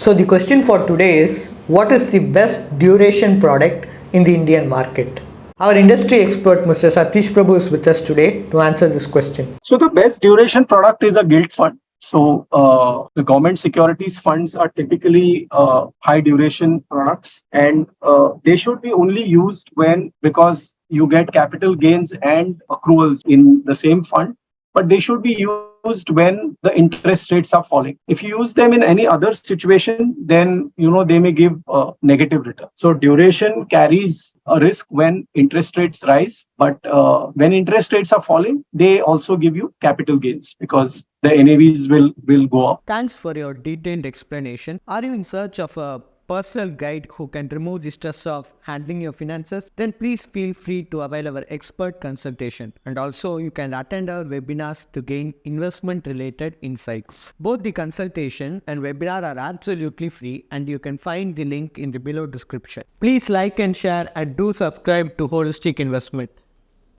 So the question for today is, what is the best duration product in the Indian market? Our industry expert Mr. Satish Prabhu is with us today to answer this question. So the best duration product is a gilt fund. So the government securities funds are typically high duration products, and they should be only used when, because you get capital gains and accruals in the same fund, but they should be used when the interest rates are falling. If you use them in any other situation, then they may give negative return. So duration carries a risk when interest rates rise, but when interest rates are falling, they also give you capital gains because the NAVs will go up. Thanks for your detailed explanation. Are you in search of a personal guide who can remove the stress of handling your finances? Then please feel free to avail our expert consultation. And also you can attend our webinars to gain investment related insights. Both the consultation and webinar are absolutely free, and you can find the link in the below description. Please like and share, and do subscribe to Holistic Investment.